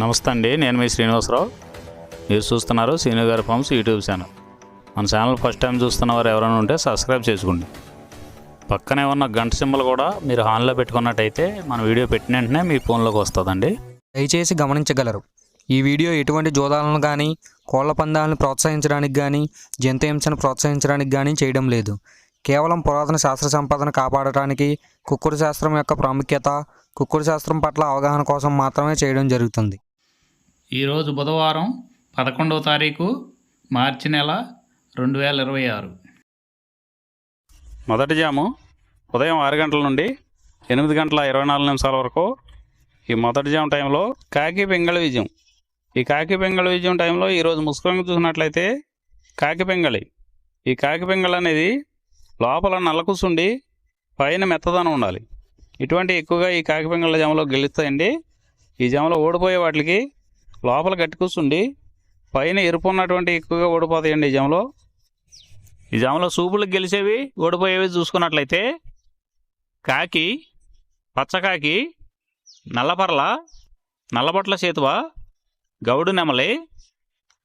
నమస్తే అండి, నేను మీ శ్రీనివాసరావు. మీరు చూస్తున్నారు శ్రీను గారి ఫార్మ్స్ యూట్యూబ్ ఛానల్. మన ఛానల్ ఫస్ట్ టైం చూస్తున్న వారు ఎవరైనా ఉంటే సబ్స్క్రైబ్ చేసుకోండి. పక్కనే ఉన్న గంట సింబల్ కూడా మీరు ఆన్లో పెట్టుకున్నట్టయితే మన వీడియో పెట్టిన వెంటనే మీ ఫోన్లోకి వస్తుందండి. దయచేసి గమనించగలరు, ఈ వీడియో ఎటువంటి జోదాలను కానీ కోళ్ల పందాలను ప్రోత్సహించడానికి కానీ జంతు హింసను ప్రోత్సహించడానికి కానీ చేయడం లేదు. కేవలం పురాతన శాస్త్ర సంపదను కాపాడటానికి, కుక్కుడు శాస్త్రం యొక్క ప్రాముఖ్యత, కుక్కుడు శాస్త్రం పట్ల అవగాహన కోసం మాత్రమే చేయడం జరుగుతుంది. ఈరోజు బుధవారం 11వ తారీఖు మార్చి నెల 2026. మొదటి జాము ఉదయం 6 గంటల నుండి 8 గంటల 24 నిమిషాల వరకు. ఈ మొదటి జాము టైంలో కాకి పెంగళ విజయం. ఈ కాకి పెంగళ విజయం టైంలో ఈరోజు ముసుగురంగు చూసినట్లయితే కాకి పెంగళి. ఈ కాకి పెంగళ అనేది లోపల నల్లకుసుండి పైన మెత్తదనం ఉండాలి. ఇటువంటి ఎక్కువగా ఈ కాకి పెంగళ జామలో గెలుస్తాయండి. ఈ జామలో ఓడిపోయే వాటికి లోపల గట్టి కూర్చుండి పైన ఎరుపు ఉన్నటువంటి ఎక్కువగా ఓడిపోతాయండి. ఈ జామలో సూపులకు గెలిచేవి ఓడిపోయేవి చూసుకున్నట్లయితే కాకి, పచ్చకాకి, నల్లపర్ల, నల్లబొట్ల చేతువ, గౌడు నెమలి,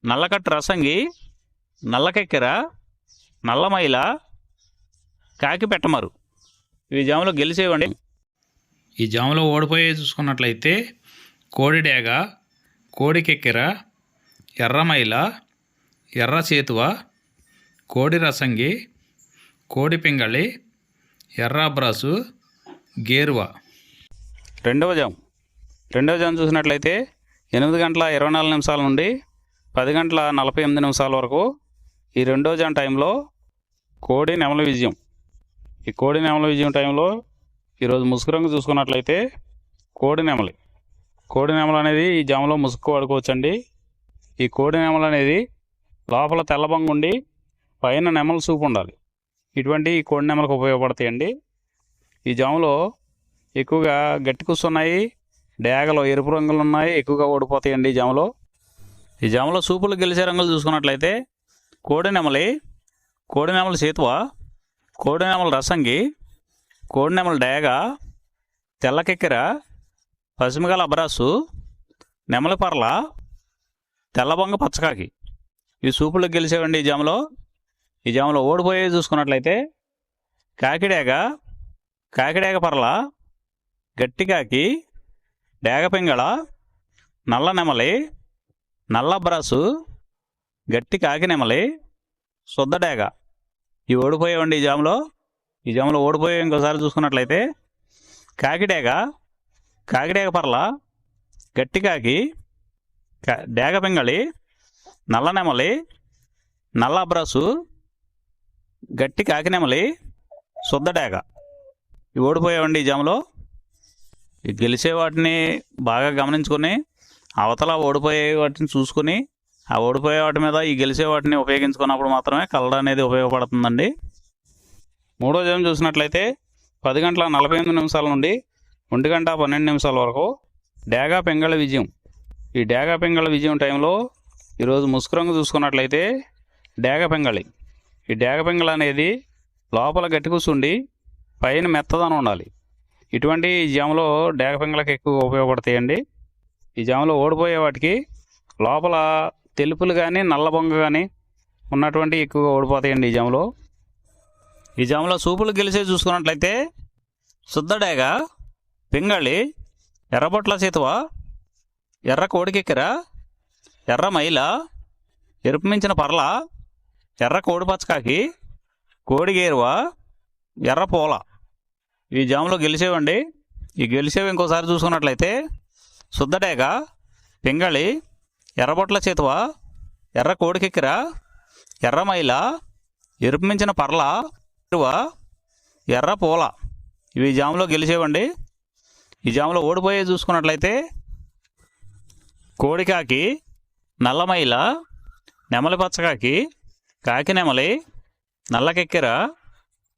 నల్లకట్టు రసంగి, నల్లకెక్కెర, నల్లమైల, కాకి పెట్టమరు. ఈ జాములో గెలిచేవండి. ఈ జాములో ఓడిపోయే చూసుకున్నట్లయితే కోడి డేగ, కోడి కెక్కెర, ఎర్రమైల, ఎర్ర చేతువ, కోడి రసంగి, కోడి పింగళి, ఎర్ర బ్రాసు, గేరువ. రెండవ జాము చూసినట్లయితే 8 గంటల 24 నిమిషాల నుండి 10 గంటల 48 నిమిషాల వరకు. ఈ రెండవ జాము టైంలో కోడి నెమల విజయం. ఈ కోడి నెమల విజయం టైంలో ఈరోజు ముసుగు రంగు చూసుకున్నట్లయితే కోడి నెమలు అనేది ఈ జామలో ముసుగు వాడుకోవచ్చండి. ఈ కోడి నెమలు అనేది లోపల తెల్లబంగు ఉండి పైన నెమల సూపు ఉండాలి. ఇటువంటి ఈ కోడి నెమలకు ఉపయోగపడతాయండి. ఈ జాములో ఎక్కువగా గట్టి కూర్చున్నాయి, డేగలో ఎరుపు రంగులు ఉన్నాయి, ఎక్కువగా ఓడిపోతాయండి ఈ జాములో సూపులు గెలిచే రంగులు చూసుకున్నట్లయితే కోడి నెమల చేతువ, కోడి నెమల రసంగి, కోడి నెమల డేగ, తెల్లకెక్కెర, పసిమిగల అబ్రాసు, నెమలి పర్ల, తెల్లబొంగ పచ్చకాకి. ఈ సూపులకు గెలిచేవండి ఈ జాములో ఓడిపోయేవి చూసుకున్నట్లయితే కాకిడేగ పర్ల, గట్టికాకి, డేగ పింగళ, నల్ల నెమలి, నల్ల అబ్రాసు, గట్టి కాకి నెమలి, శుద్ధ డేగ. ఇవి ఓడిపోయేవండి ఈ జాములో ఓడిపోయే ఇంకోసారి చూసుకున్నట్లయితే కాకిడేగ పర్ల, గట్టి కాకి, డేగ పింగళి, నల్ల నెమలి, నల్ల అబ్రాసు, గట్టి కాకి నెమలి, శుద్ధ డేగ. ఇవి ఓడిపోయేవండి ఈ జాములో. ఈ గెలిచే వాటిని బాగా గమనించుకొని అవతల ఓడిపోయే వాటిని చూసుకొని ఆ ఓడిపోయే వాటి మీద ఈ గెలిచే వాటిని ఉపయోగించుకున్నప్పుడు మాత్రమే కలర్ అనేది ఉపయోగపడుతుందండి. మూడో జాము చూసినట్లయితే 10 గంటల 48 నిమిషాల నుండి 1 గంట 12 నిమిషాల వరకు డేగా పెంగళ విజయం. ఈ డేగా పెంగళ విజయం టైంలో ఈరోజు ముసుగు రంగు చూసుకున్నట్లయితే డేగ పెంగళి. ఈ డేగ పెంగళ అనేది లోపల గట్టి కూర్చుండి పైన మెత్తదనం ఉండాలి. ఇటువంటి ఈ జాములో డేగ పెంగళకి ఎక్కువ ఉపయోగపడతాయండి. ఈ జాములో ఓడిపోయే వాటికి లోపల తెలుపులు కానీ నల్ల బొంగ కానీ ఉన్నటువంటి ఎక్కువగా ఓడిపోతాయండి ఈ జాములో సూపులు గెలిచే చూసుకున్నట్లయితే శుద్ధ డేగ, పింగళి, ఎర్రబొట్ల చేతువ, ఎర్ర కోడికెక్కెర, ఎర్ర మైల, ఎరుపు మించిన పర్ల, ఎర్ర కోడి పచ్చకాకి, కోడి గేరువ, ఎర్ర పూల. ఈ జాములో గెలిచేవండి. ఈ గెలిచేవి ఇంకోసారి చూసుకున్నట్లయితే శుద్ధ డేగ, పింగళి, ఎర్రబొట్ల చేతువ, ఎర్ర కోడికెక్కెర, ఎర్ర మైల, ఎరుపు మించిన పర్ల, ఎర్ర పూల. ఇవి జాములో గెలిచేవండి. ఈ జాములో ఓడిపోయే చూసుకున్నట్లయితే కోడికాకి, నల్లమైల, నెమలి పచ్చకాకి, కాకి నెమలి, నల్లకెక్కెర,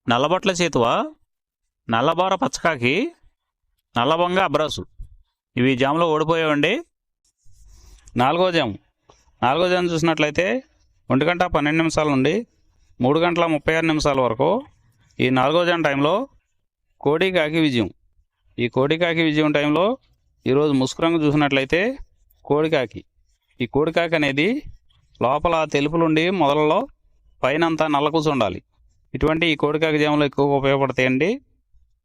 నల్లబొట్ల చేతువ, నల్లబోర పచ్చకాకి, నల్లబొంగ అబ్రాసు. ఇవి జాములో ఓడిపోయేవండి. నాలుగో జాము చూసినట్లయితే 1 గంట 12 నిమిషాల నుండి 3 గంటల 36 నిమిషాల వరకు. ఈ 4వ జాము టైంలో కోడి కాకి విజయం. ఈ కోడి కాకి విజయం టైంలో ఈరోజు ముసుగు రంగు చూసినట్లయితే కోడికాకి. ఈ కోడికాకి అనేది లోపల తెలుపులుండి మొదలలో పైన అంతా నల్ల కూసు ఉండాలి. ఇటువంటి ఈ కోడికాకి జాములు ఎక్కువగా ఉపయోగపడతాయండి.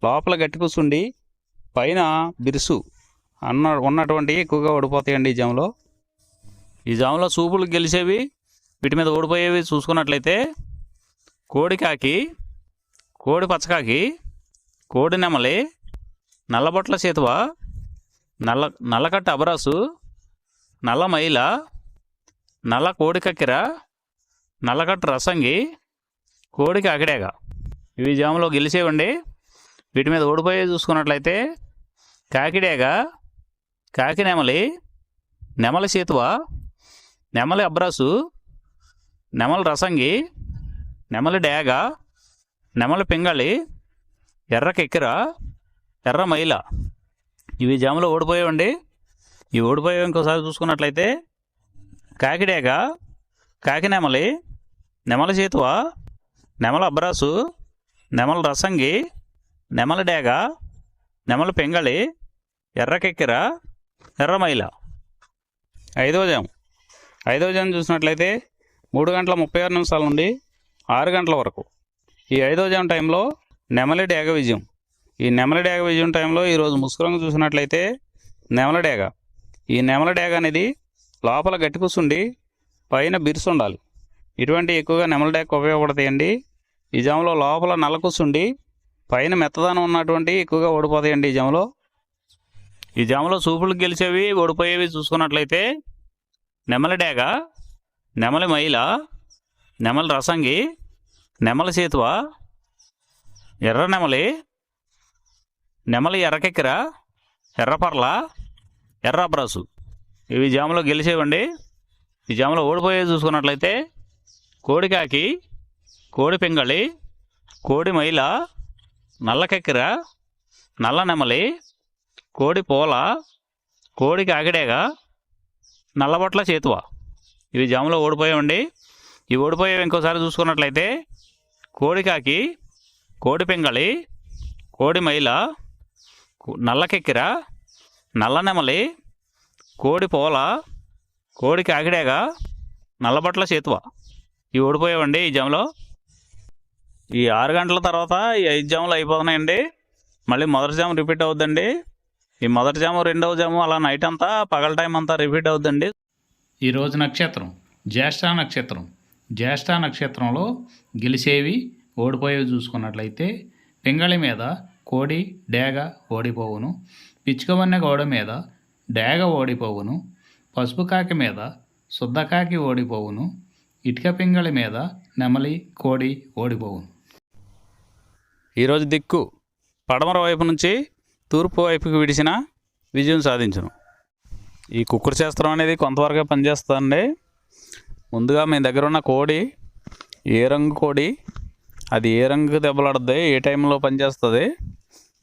లోపల గట్టి కూసుండి పైన బిరుసు ఉన్నటువంటి ఎక్కువగా ఓడిపోతాయండి ఈ జాములో. ఈ జాములో సూపులు గెలిచేవి, వీటి మీద ఓడిపోయేవి చూసుకున్నట్లయితే కోడికాకి, కోడి పచ్చకాకి, కోడి నెమలి, నల్లబొట్ల సేతువ, నల్లకట్ట అబరాసు, నల్ల మైల, నల్ల కోడి కక్కెర, నల్లకట్ట రసంగి, కోడికి అగడేగ. ఇవి జాములో గెలిచేవండి. వీటి మీద ఓడిపోయేవి చూసుకున్నట్లయితే కాకిడేగ, కాకి నెమలి, నెమలి సేతువ, నెమలి అబ్రాసు, నెమలి రసంగి, నెమలి డేగ, నెమలి పింగళి, ఎర్ర కెక్కెర, ఎర్ర మైల. ఇవి జాములో ఓడిపోయేవండి. ఇవి ఓడిపోయేవి ఇంకోసారి చూసుకున్నట్లయితే కాకిడేగ, కాకి నెమలి, నెమలి సేతువ, నెమలి అబ్రాసు, నెమలి రసంగి, నెమలి డేగ, నెమలి పింగళి, ఎర్ర కెక్కెర, ఎర్ర మైల. ఐదవ జాము చూసినట్లయితే 3:36 నుండి 6 గంటల వరకు. ఈ 5వ జాము టైంలో నెమలి డేగ విజయం. ఈ నెమలి డేగ విజయం టైంలో ఈరోజు ముసుగురంగు చూసినట్లయితే నెమలి డేగ. ఈ నెమలి డేగ అనేది లోపల గట్టి కూసుండి పైన బిరుసు ఉండాలి. ఇటువంటి ఎక్కువగా నెమలి డేగ ఉపయోగపడతాయండి. ఈ జాములో లోపల నల్ల కూసుండి పైన మెత్తదనం ఉన్నటువంటి ఎక్కువగా ఓడిపోతాయండి ఈ జాములో. ఈ జాములో సూపులు గెలిచేవి, ఓడిపోయేవి చూసుకున్నట్లయితే నెమలి డేగ, నెమలి మైల, నెమలి రసంగి, నెమలి సేతువ, ఎర్ర నెమలి, నెమలి ఎర్రకెక్కెర, ఎర్రపర్ల, ఎర్ర అబ్రాసు. ఇవి జాములో గెలిచేవండి. ఈ జాములో ఓడిపోయేవి చూసుకున్నట్లయితే కోడికాకి, కోడి పింగళి, కోడి మైల, నల్ల కెక్కెర, నల్ల నెమలి, కోడి పోల, కోడికి అగడేగ, నల్లబొట్ల చేతువ. ఇవి జాములో ఓడిపోయామండి. ఇవి ఓడిపోయేవి ఇంకోసారి చూసుకున్నట్లయితే కోడికాకి, కోడి పింగళి, కోడి మైల, నల్ల కెక్కెర, నల్ల నెమలి, కోడి పోల, కోడికి అగడేగ, నల్లబొట్ల చేతువ. ఇవి ఓడిపోయావండి ఈ జాములో. ఈ 6 గంటల తర్వాత ఈ 5 జాములు అయిపోతున్నాయండి. మళ్ళీ మొదటి జాము రిపీట్ అవుద్దండి. ఈ మొదటి జాము, రెండవ జాము అలా నైట్ అంతా పగల టైం అంతా రిపీట్ అవుద్దండి. ఈరోజు నక్షత్రం జ్యేష్ఠ నక్షత్రం. జ్యేష్ఠ నక్షత్రంలో గెలిచేవి, ఓడిపోయేవి చూసుకున్నట్లయితే పింగళి మీద కోడి డేగ ఓడిపోవును, పిచ్చుకవన్నె గోడ మీద డేగ ఓడిపోవును, పసుపు కాకి మీద శుద్ధకాకి ఓడిపోవును, ఇటుక పింగళి మీద నెమలి కోడి ఓడిపోవును. ఈరోజు దిక్కు పడమర వైపు నుంచి తూర్పు వైపుకి విడిచిన విజయం సాధించును. ఈ కుక్కుడు శాస్త్రం అనేది కొంతవరకే పనిచేస్తుందండి. ముందుగా మీ దగ్గర ఉన్న కోడి ఏ రంగు కోడి, అది ఏ రంగు దెబ్బలాడుద్ది, ఏ టైంలో పనిచేస్తుంది,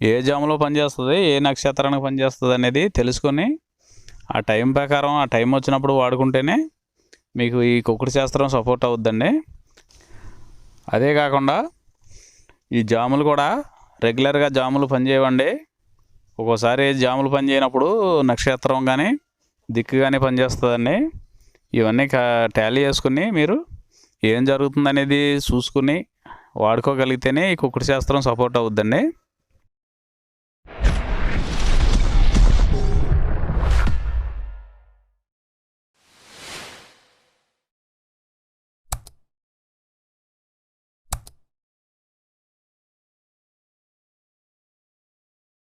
ఏ జాములో పనిచేస్తుంది, ఏ నక్షత్రానికి పనిచేస్తుంది అనేది తెలుసుకొని ఆ టైం ప్రకారం ఆ టైం వచ్చినప్పుడు వాడుకుంటేనే మీకు ఈ కుక్కుడు శాస్త్రం సపోర్ట్ అవుద్దండి. అదే కాకుండా ఈ జాములు కూడా రెగ్యులర్గా జాములు పనిచేయవండి. ఒక్కోసారి జాములు పనిచేయనప్పుడు నక్షత్రం కానీ దిక్కు కానీ పనిచేస్తుందండి. ఇవన్నీ టాలీ చేసుకుని మీరు ఏం జరుగుతుందనేది చూసుకుని వాడుకోగలిగితేనే ఈ కుక్కుడు శాస్త్రం సపోర్ట్ అవుద్దండి.